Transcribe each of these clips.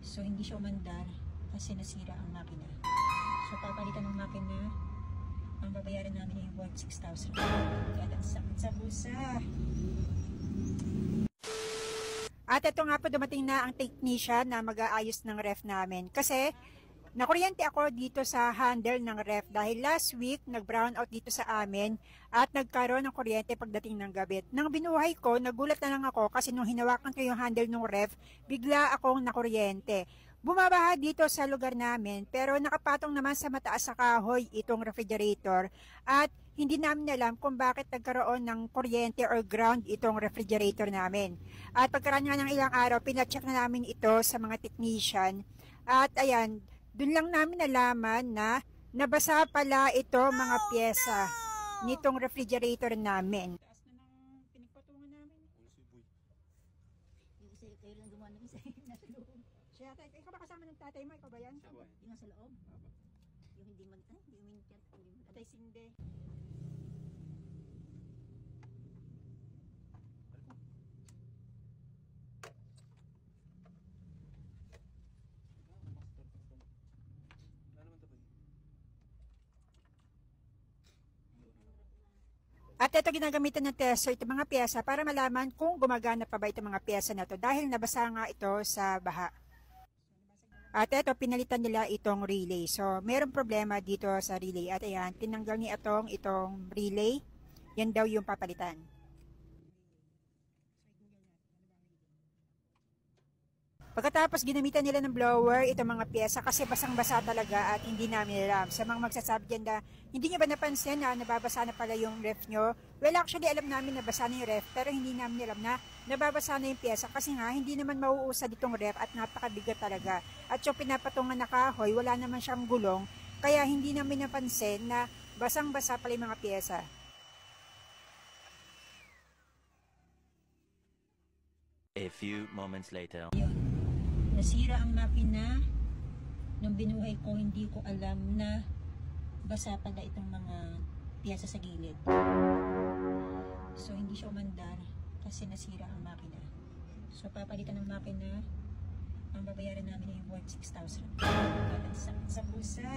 So hindi siya umandar kasi nasira ang makina. So papalitan ng makina, ang babayaran namin yung worth 6,000. Kaya lang sakit sa bulsa. At ito nga po, dumating na ang technician na mag-aayos ng ref namin. Kasi nakuryente ako dito sa handle ng ref dahil last week nag-brown out dito sa amin at nagkaroon ng kuryente pagdating ng gabi. Nang binuhay ko, nagulat na lang ako kasi nung hinawakan ko yung handle ng ref, bigla akong nakuryente. Bumabaha dito sa lugar namin pero nakapatong naman sa mataas sa kahoy itong refrigerator at hindi namin alam kung bakit nagkaroon ng kuryente or ground itong refrigerator namin. At pagkaraan nga ng ilang araw, pinacheck na namin ito sa mga technician at ayan, dun lang namin nalaman na nabasa pala ito mga pyesa nitong refrigerator namin. Taas na ng pinagpatungan namin. Yung isa, kayo lang gumawa ng isa, nasa loob. Siya, ikaw ba kasama ng tatay mo? Ikaw ba yan? Yung nasa loob. Yung hindi umiintyat. Tatay Sinde. At ito ginagamitan ng tester itong mga pyesa para malaman kung gumagana pa ba itong mga pyesa na to dahil nabasa nga ito sa baha. At ito pinalitan nila itong relay. So mayroong problema dito sa relay. At ayan, tinanggal ni itong relay. Yan daw yung papalitan. Pagkatapos ginamitan nila ng blower itong mga pyesa kasi basang-basa talaga at hindi namin alam. Sa mga magsasabi dyan na hindi nyo ba napansin na nababasa na pala yung ref nyo? Well, actually alam namin nabasa na yung ref pero hindi namin alam na nababasa na yung pyesa kasi nga hindi naman mauusad itong ref at napakabigat talaga. At yung pinapatungan na kahoy, wala naman siyang gulong kaya hindi namin napansin na basang-basa pala yung mga pyesa. A few moments later. Nasira ang makina. Nung binuhay ko, hindi ko alam na basa pala itong mga piyesa sa gilid. So, hindi siya umandar kasi nasira ang makina. So, papalitan ng makina. Ang babayaran namin yung worth 6,000. Kaya sa bulsa.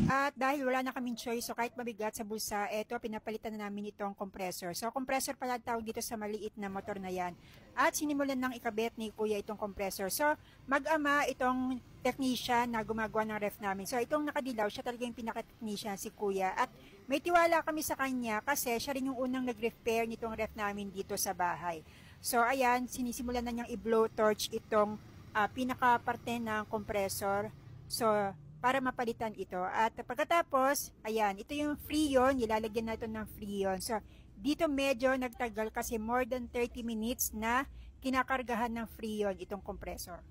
At dahil wala na kaming choice, so kahit mabigat sa bulsa, eto, pinapalitan na namin itong compressor. So, compressor pala tawag dito sa maliit na motor na yan. At sinimulan ng ikabit ni Kuya itong compressor. So, mag-ama itong technician na gumagawa ng ref namin. So, itong nakadilaw, siya talaga yung pinaka-technician, si Kuya. At may tiwala kami sa kanya kasi siya rin yung unang nag-repair nitong ref namin dito sa bahay. So, ayan, sinisimulan na niyang i-blowtorch itong pinaka-parte ng compressor. So, para mapalitan ito. At pagkatapos, ayan, ito yung freon, ilalagyan na ito ng freon. So, dito medyo nagtagal kasi more than 30 minutes na kinakargahan ng freon itong compressor.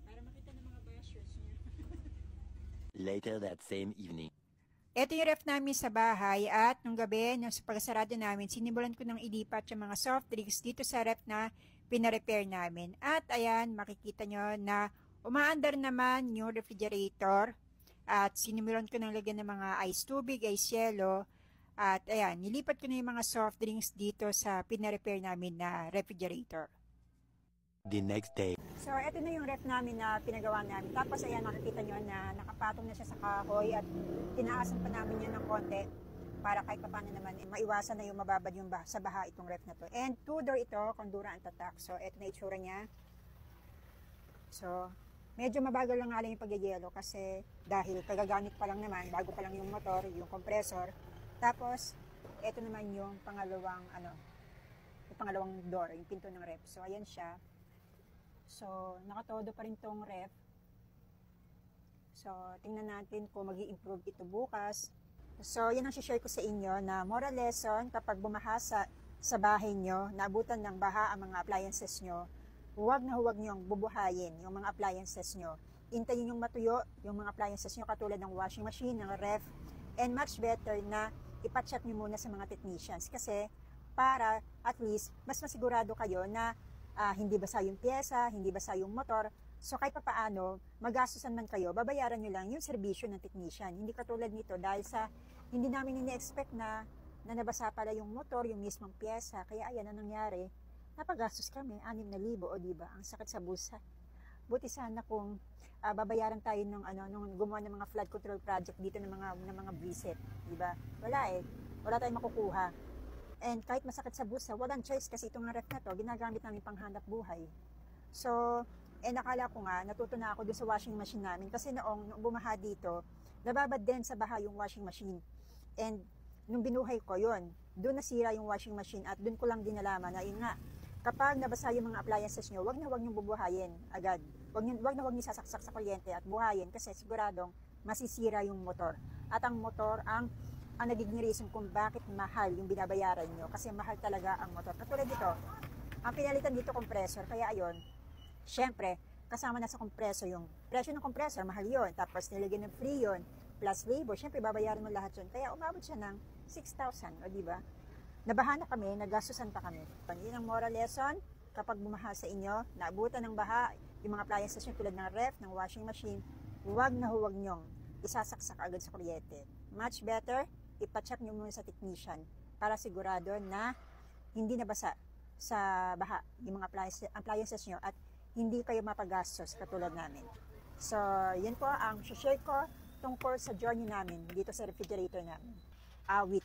Para makita ng mga bashers niya. Later that same evening. Ito yung ref namin sa bahay at nung gabi, nung pagsarado namin, sinimulan ko ng ilipat yung mga soft drinks dito sa ref na pinarepair namin. At ayan, makikita nyo na umaandar naman yung refrigerator at sinimulan ko ng lagyan ng mga ice tubig, ice yelo. At ayan, nilipat ko na yung mga soft drinks dito sa pinarepair namin na refrigerator. The next day. So, ito na yung ref namin na pinagawa namin. Tapos, ayan, nakikita nyo na nakapatong na siya sa kahoy at tinaasan pa namin yan ng konti para kahit paano naman maiwasan na yung mababad yung sa baha itong ref na to. And two-door ito, Kondura ang tatak. So, ito na itsura niya. So, medyo mabagal lang nga lang yung pagyayelo kasi dahil kagagamit pa lang naman, bago pa lang yung motor, yung compressor. Tapos, ito naman yung pangalawang, yung pangalawang door, yung pinto ng ref. So, ayan siya. So, nakatodo pa rin tong ref. So, tingnan natin kung mag-i-improve ito bukas. So, yan ang share ko sa inyo na moral lesson kapag bumaha sa bahay nyo, naabutan ng baha ang mga appliances nyo, huwag nyo ang bubuhayin yung mga appliances nyo. Hintayin yung matuyo yung mga appliances nyo katulad ng washing machine, ng ref, and much better na ipacheck nyo muna sa mga technicians kasi para at least mas masigurado kayo na hindi basa yung pyesa, hindi basa yung motor. So kahit papaano, magastusan man kayo, babayaran nyo lang yung serbisyo ng technician. Hindi katulad nito dahil sa hindi namin ini-expect na na nabasa pala yung motor, yung mismong pyesa. Kaya ayan ang nangyari. Napagastos kami, 6,000 o diba? Ang sakit sa bulsa. Buti sana kung babayaran tayo nung gumawa ng mga flood control project dito ng mga visit, diba? Wala eh. Wala tayong makukuha. And kahit masakit sa bulsa, walang choice kasi itong ref na to, ginagamit namin panghanap buhay. So, nakala ko nga, natuto na ako dun sa washing machine namin kasi noong bumaha dito, nababad din sa baha yung washing machine. And nung binuhay ko yun, doon nasira yung washing machine at doon ko lang din nalaman na yun nga, kapag nabasa yung mga appliances nyo, wag na wag nyo bubuhayin agad. Wag na wag nyo sasaksak sa kuryente at buhayin kasi siguradong masisira yung motor. At ang motor ang nagiging reason kung bakit mahal yung binabayaran nyo kasi mahal talaga ang motor. Katulad dito, ang pinalitan dito compressor, kaya ayon, syempre, kasama na sa kompreso yung presyo ng compressor, mahal yun. Tapos nilagyan ng free yun, plus labor, syempre babayaran mo lahat yun. Kaya umabot siya ng 6,000, o diba? Nabaha na kami, nagastusan pa kami. Yun ang moral lesson, kapag bumaha sa inyo, naabutan ng baha, yung mga appliances nyo tulad ng ref, ng washing machine, huwag na huwag nyong isasaksak agad sa kuryente. Much better, ipacheck nyo muna sa technician para sigurado na hindi nabasa sa baha yung mga appliances nyo at hindi kayo mapagastos katulad namin. So, yun po ang share ko tungkol sa journey namin dito sa refrigerator namin. Awit.